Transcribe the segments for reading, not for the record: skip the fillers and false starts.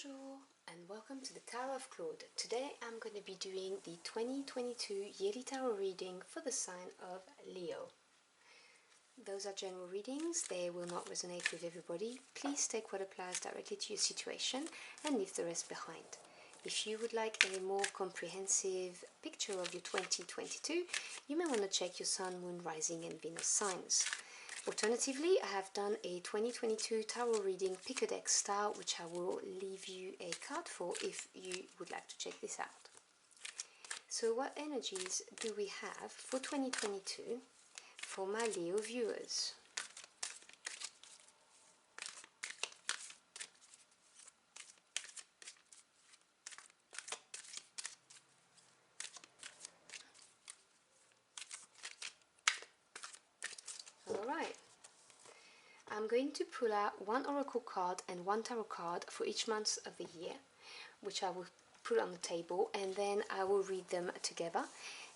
Bonjour and welcome to the Tarot of Claude. Today I'm going to be doing the 2022 yearly tarot reading for the sign of Leo. Those are general readings, they will not resonate with everybody. Please take what applies directly to your situation and leave the rest behind. If you would like a more comprehensive picture of your 2022, you may want to check your Sun, Moon, Rising and Venus signs. Alternatively, I have done a 2022 tarot reading pick a deck style, which I will leave you a card for if you would like to check this out. So what energies do we have for 2022 for my Leo viewers? Alright, I'm going to pull out one oracle card and one tarot card for each month of the year, which I will put on the table, and then I will read them together,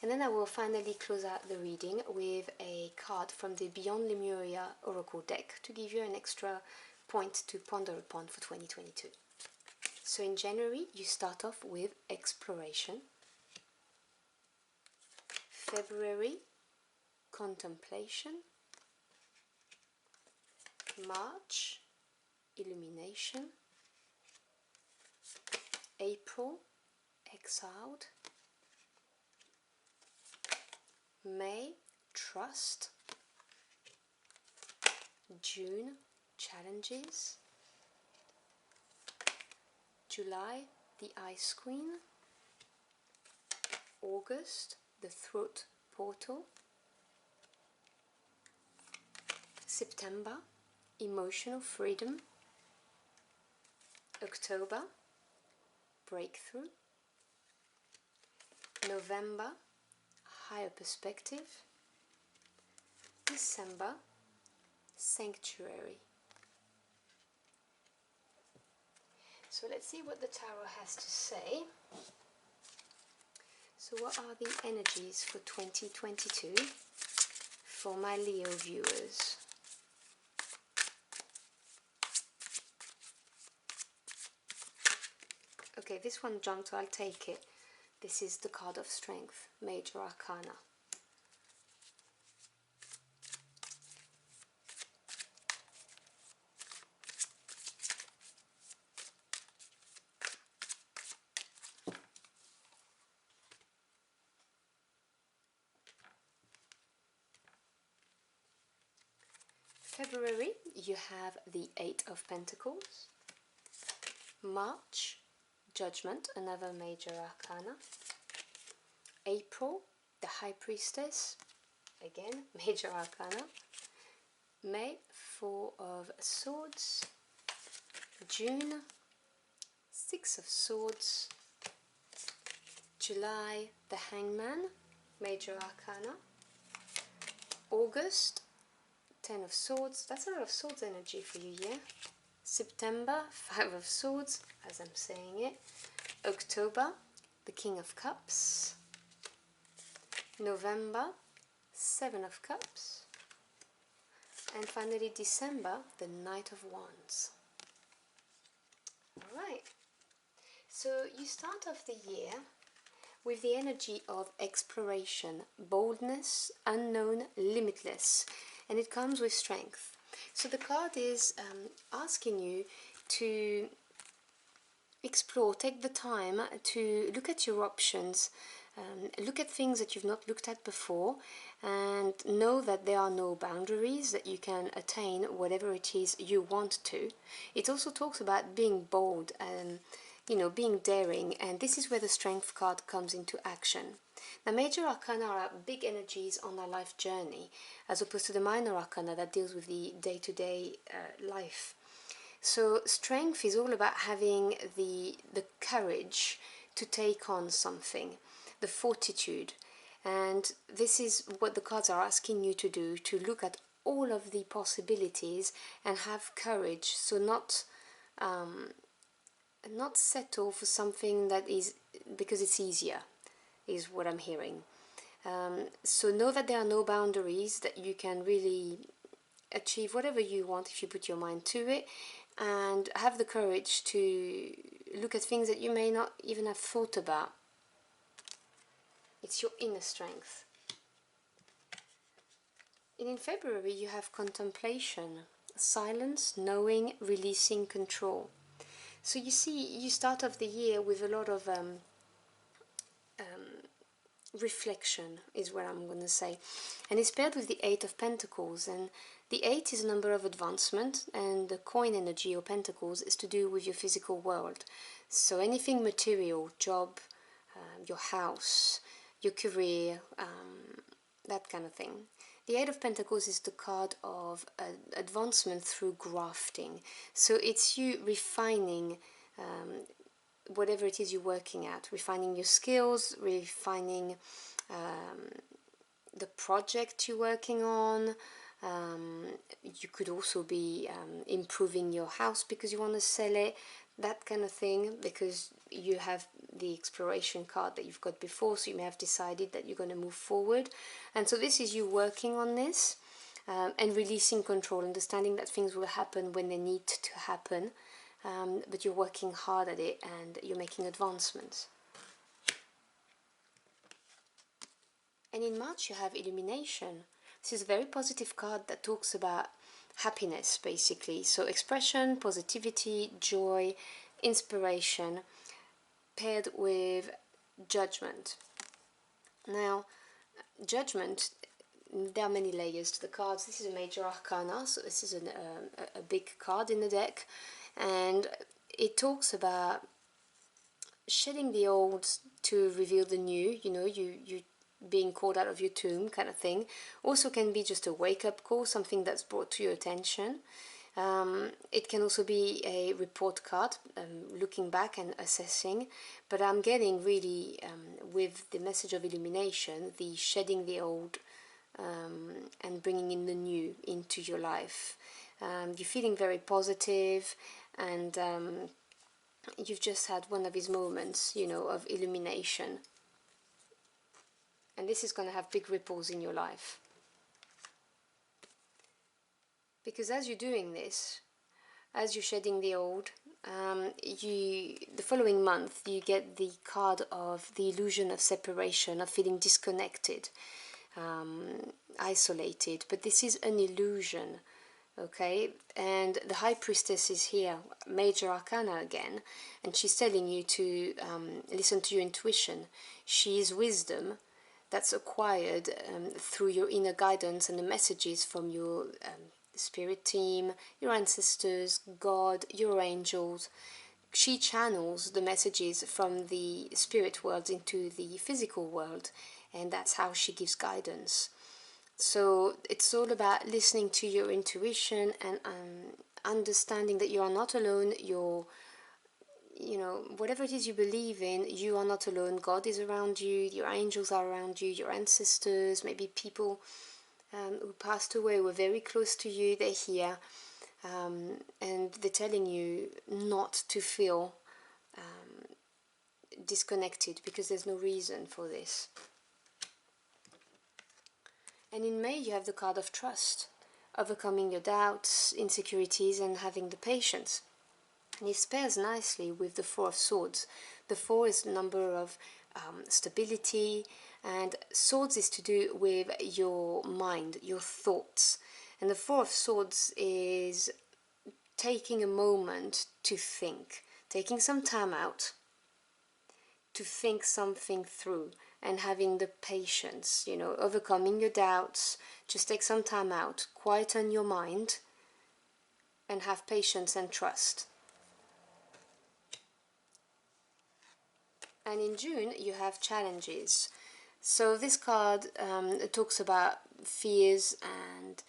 and then I will finally close out the reading with a card from the Beyond Lemuria oracle deck to give you an extra point to ponder upon for 2022. So in January you start off with exploration, February contemplation, March illumination, April exiled, May trust, June challenges, July the Ice Queen, August the Throat Portal, September emotional freedom, October breakthrough, November higher perspective, December sanctuary. So let's see what the tarot has to say. So what are the energies for 2022 for my Leo viewers? Okay, this one jumped, so I'll take it. This is the card of strength, Major Arcana. February, you have the Eight of Pentacles. March, Judgment, another Major Arcana. April, the High Priestess, again, Major Arcana. May, Four of Swords. June, Six of Swords. July, the Hangman, Major Arcana. August, Ten of Swords, that's a lot of Swords energy for you, yeah? September, Five of Swords, as I'm saying it. October, the King of Cups. November, Seven of Cups. And finally December, the Knight of Wands. Alright, so you start off the year with the energy of exploration, boldness, unknown, limitless, and it comes with strength. So the card is asking you to explore, take the time to look at your options, look at things that you've not looked at before, and know that there are no boundaries, that you can attain whatever it is you want to. It also talks about being bold and, you know, being daring, and this is where the strength card comes into action. Now, Major Arcana are big energies on our life journey, as opposed to the Minor Arcana that deals with the day-to-day life. So strength is all about having the courage to take on something, the fortitude, and this is what the cards are asking you to do, to look at all of the possibilities and have courage, so not settle for something that is because it's easier, is what I'm hearing. So know that there are no boundaries, that you can really achieve whatever you want if you put your mind to it, and have the courage to look at things that you may not even have thought about. It's your inner strength. And in February you have contemplation, silence, knowing, releasing, control. So you see, you start off the year with a lot of reflection, is what I'm going to say. And it's paired with the Eight of Pentacles. And the Eight is a number of advancement, and the coin energy or Pentacles is to do with your physical world. So anything material, job, your house, your career, that kind of thing. The Eight of Pentacles is the card of advancement through grafting. So it's you refining whatever it is you're working at, refining your skills, refining the project you're working on. You could also be improving your house because you want to sell it, that kind of thing, because you have the exploration card that you've got before, so you may have decided that you're going to move forward. And so this is you working on this and releasing control, understanding that things will happen when they need to happen, but you're working hard at it and you're making advancements. And in March you have Illumination. This is a very positive card that talks about happiness, basically. So expression, positivity, joy, inspiration, paired with judgment. Now, judgment, there are many layers to the cards. This is a major arcana, so this is a big card in the deck, and it talks about shedding the old to reveal the new. You know, you being called out of your tomb, kind of thing. Also can be just a wake-up call, something that's brought to your attention. It can also be a report card, looking back and assessing, but I'm getting really, with the message of illumination, the shedding the old and bringing in the new into your life. You're feeling very positive, and you've just had one of these moments, you know, of illumination. And this is going to have big ripples in your life. Because as you're doing this, as you're shedding the old, the following month you get the card of the illusion of separation, of feeling disconnected, isolated. But this is an illusion, okay? And the High Priestess is here, major arcana again, and she's telling you to listen to your intuition. She is wisdom that's acquired through your inner guidance and the messages from your spirit team, your ancestors, God, your angels. She channels the messages from the spirit world into the physical world, and that's how she gives guidance. So it's all about listening to your intuition and understanding that you are not alone. You know, whatever it is you believe in, you are not alone. God is around you, your angels are around you, your ancestors, maybe people who passed away were very close to you, they're here, and they're telling you not to feel disconnected, because there's no reason for this. And in May you have the card of trust, overcoming your doubts, insecurities, and having the patience. And it pairs nicely with the Four of Swords. The Four is the number of stability, and Swords is to do with your mind, your thoughts. And the Four of Swords is taking a moment to think, taking some time out to think something through, and having the patience, you know, overcoming your doubts. Just take some time out, quieten your mind, and have patience and trust. And in June you have challenges. So this card talks about fears and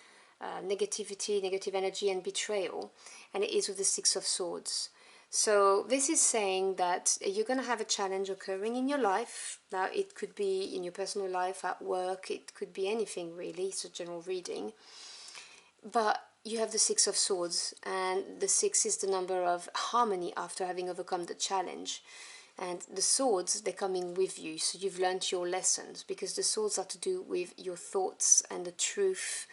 negativity, negative energy, and betrayal, and it is with the Six of Swords. So this is saying that you're going to have a challenge occurring in your life. Now it could be in your personal life, at work, it could be anything really, it's a general reading. But you have the Six of Swords, and the Six is the number of harmony after having overcome the challenge. And the swords, they're coming with you, so you've learnt your lessons, because the swords are to do with your thoughts and the truth.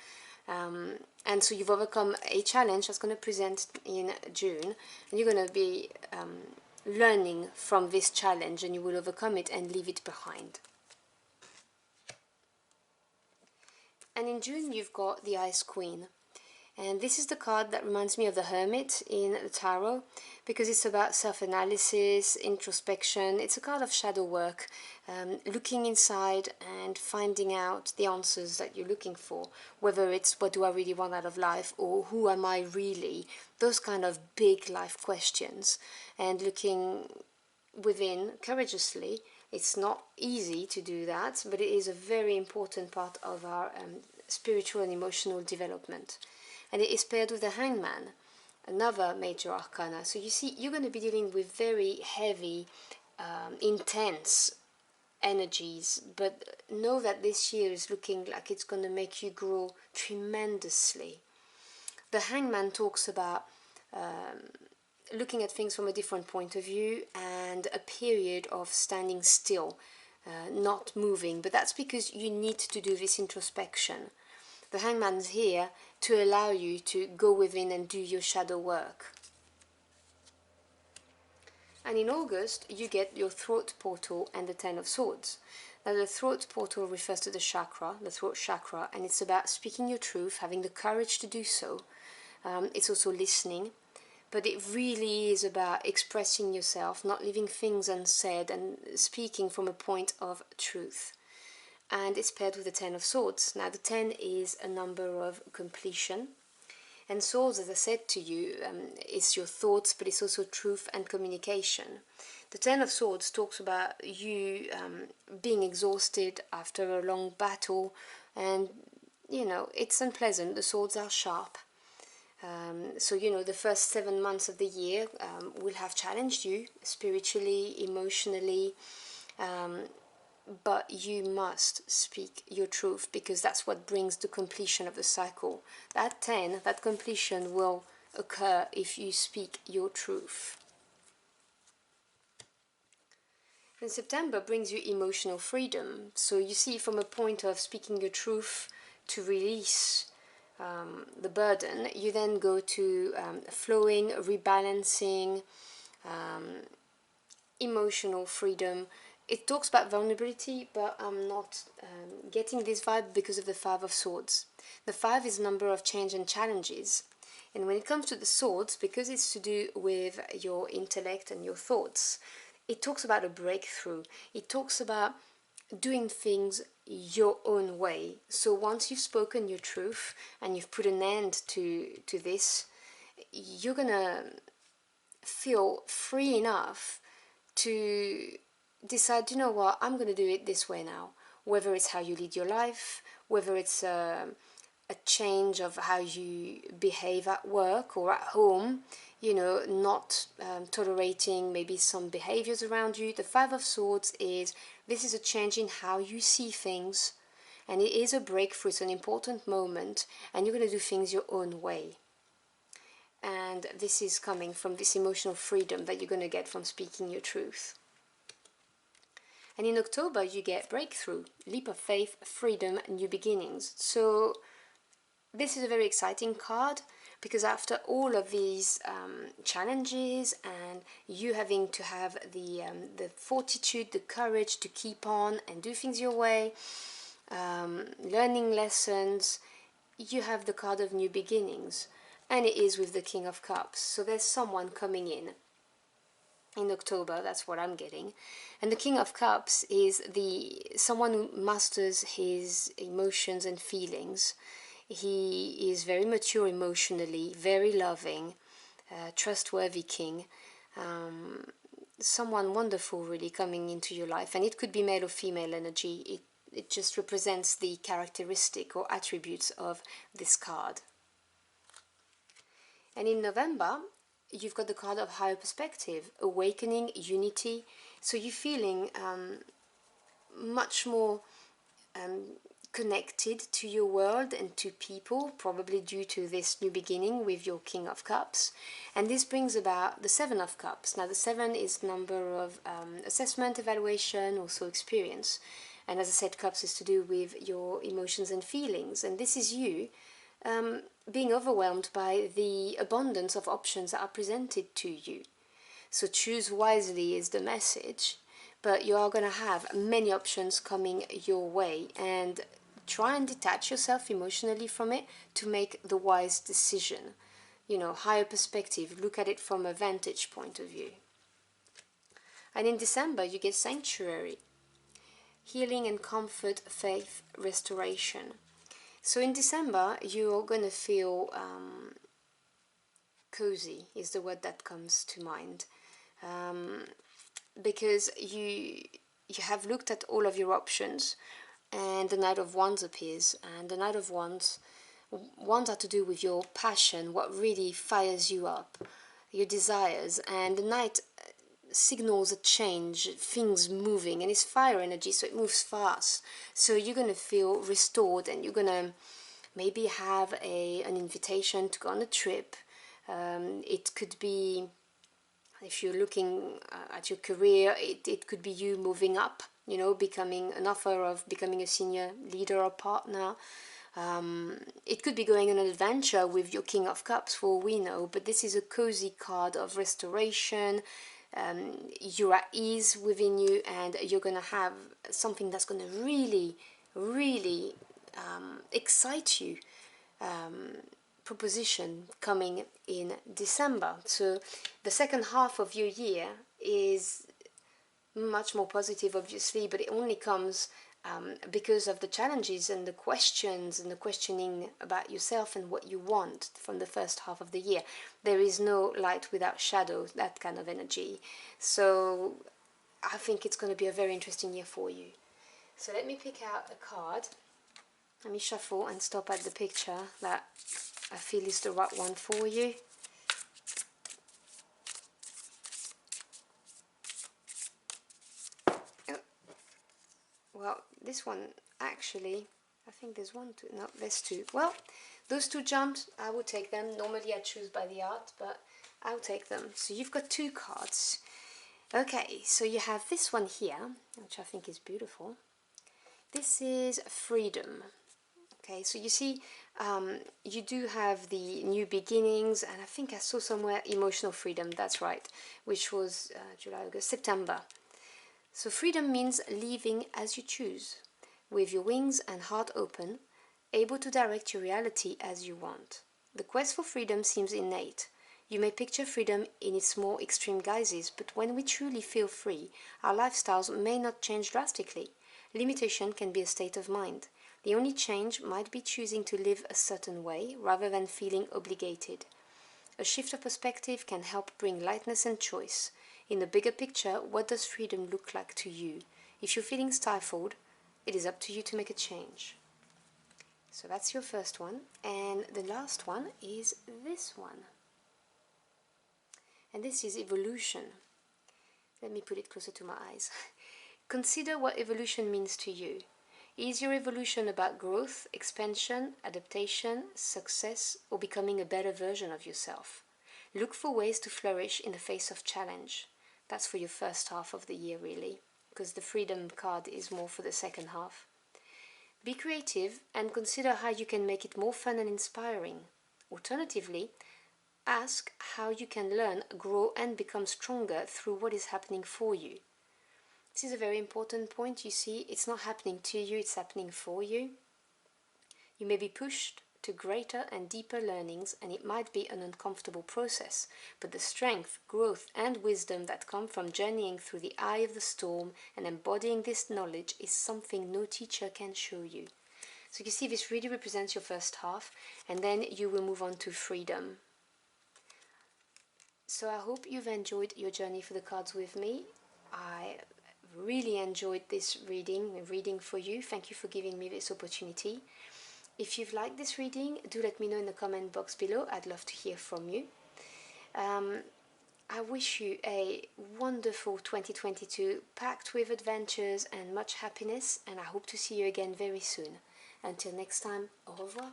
And so you've overcome a challenge that's going to present in June, and you're going to be learning from this challenge, and you will overcome it and leave it behind. And in June you've got the Ice Queen. And this is the card that reminds me of the Hermit in the Tarot, because it's about self-analysis, introspection. It's a card of shadow work, looking inside and finding out the answers that you're looking for, whether it's what do I really want out of life, or who am I really, those kind of big life questions, and looking within courageously. It's not easy to do that, but it is a very important part of our spiritual and emotional development. And it is paired with the Hangman, another major arcana. So you see, you're going to be dealing with very heavy, intense energies, but know that this year is looking like it's going to make you grow tremendously. The Hangman talks about looking at things from a different point of view and a period of standing still, not moving, but that's because you need to do this introspection. The Hangman's here to allow you to go within and do your shadow work. And in August you get your throat portal and the Ten of Swords. Now the throat portal refers to the chakra, the throat chakra, and it's about speaking your truth, having the courage to do so. It's also listening, but it really is about expressing yourself, not leaving things unsaid, and speaking from a point of truth. And it's paired with the Ten of Swords. Now the 10 is a number of completion, and swords, as I said to you, is your thoughts, but it's also truth and communication. The Ten of Swords talks about you being exhausted after a long battle, and you know, it's unpleasant. The swords are sharp. So you know, the first 7 months of the year will have challenged you spiritually, emotionally, but you must speak your truth, because that's what brings the completion of the cycle. That 10, that completion will occur if you speak your truth. And September brings you emotional freedom. So you see, from a point of speaking your truth to release the burden, you then go to flowing, rebalancing, emotional freedom. It talks about vulnerability, but I'm not getting this vibe because of the Five of Swords. The 5 is a number of change and challenges. And when it comes to the swords, because it's to do with your intellect and your thoughts, it talks about a breakthrough. It talks about doing things your own way. So once you've spoken your truth and you've put an end to this, you're gonna feel free enough to decide, you know what, I'm going to do it this way now. Whether it's how you lead your life, whether it's a change of how you behave at work or at home, you know, not tolerating maybe some behaviors around you. The Five of Swords is, this is a change in how you see things, and it is a breakthrough. It's an important moment, and you're going to do things your own way. And this is coming from this emotional freedom that you're going to get from speaking your truth. And in October you get breakthrough, leap of faith, freedom, new beginnings. So this is a very exciting card, because after all of these challenges and you having to have the fortitude, the courage to keep on and do things your way, learning lessons, you have the card of new beginnings, and it is with the King of Cups. So there's someone coming in October, that's what I'm getting. And the King of Cups is someone who masters his emotions and feelings. He is very mature emotionally, very loving, trustworthy king. Someone wonderful really coming into your life, and it could be male or female energy. It just represents the characteristic or attributes of this card. And in November you've got the card of higher perspective, awakening, unity. So you're feeling much more connected to your world and to people, probably due to this new beginning with your King of Cups. And this brings about the Seven of Cups. Now the 7 is number of assessment, evaluation, also experience. And as I said, Cups is to do with your emotions and feelings, and this is you being overwhelmed by the abundance of options that are presented to you. So choose wisely is the message, but you are going to have many options coming your way, and try and detach yourself emotionally from it to make the wise decision. You know, higher perspective, look at it from a vantage point of view. And in December, you get sanctuary, healing and comfort, faith, restoration. So in December, you're going to feel cozy is the word that comes to mind, because you have looked at all of your options, and the Knight of Wands appears, and the Knight of Wands are to do with your passion, what really fires you up, your desires, and the Knight signals a change, things moving, and it's fire energy, so it moves fast. So you're going to feel restored, and you're going to maybe have an invitation to go on a trip. It could be, if you're looking at your career, it could be you moving up, you know, becoming an offer of becoming a senior leader or partner. It could be going on an adventure with your King of Cups, for all we know, but this is a cozy card of restoration. You're at ease within you, and you're going to have something that's going to really, really excite you. Proposition coming in December. So the second half of your year is much more positive, obviously, but it only comes because of the challenges and the questions and the questioning about yourself and what you want from the first half of the year. There is no light without shadow, that kind of energy. So I think it's going to be a very interesting year for you. So let me pick out a card. Let me shuffle and stop at the picture that I feel is the right one for you. Oh, well, this one actually, I think there's one, two, no, there's two. Well, those two jumped, I would take them. Normally I choose by the art, but I'll take them. So you've got two cards. Okay, so you have this one here, which I think is beautiful. This is freedom. Okay, so you see, you do have the new beginnings, and I think I saw somewhere emotional freedom, that's right, which was July, August, September. So freedom means living as you choose, with your wings and heart open, able to direct your reality as you want. The quest for freedom seems innate. You may picture freedom in its more extreme guises, but when we truly feel free, our lifestyles may not change drastically. Limitation can be a state of mind. The only change might be choosing to live a certain way rather than feeling obligated. A shift of perspective can help bring lightness and choice. In the bigger picture, what does freedom look like to you? If you're feeling stifled, it is up to you to make a change. So that's your first one. And the last one is this one. And this is evolution. Let me put it closer to my eyes. Consider what evolution means to you. Is your evolution about growth, expansion, adaptation, success, or becoming a better version of yourself? Look for ways to flourish in the face of challenge. That's for your first half of the year, really, because the freedom card is more for the second half. Be creative and consider how you can make it more fun and inspiring. Alternatively, ask how you can learn, grow, and become stronger through what is happening for you. This is a very important point. You see, it's not happening to you, it's happening for you. You may be pushed to greater and deeper learnings, and it might be an uncomfortable process, but the strength, growth, and wisdom that come from journeying through the eye of the storm and embodying this knowledge is something no teacher can show you. So you see, this really represents your first half, and then you will move on to freedom. So I hope you've enjoyed your journey for the cards with me. I really enjoyed this reading for you. Thank you for giving me this opportunity. If you've liked this reading, do let me know in the comment box below. I'd love to hear from you. I wish you a wonderful 2022, packed with adventures and much happiness, and I hope to see you again very soon. Until next time, au revoir.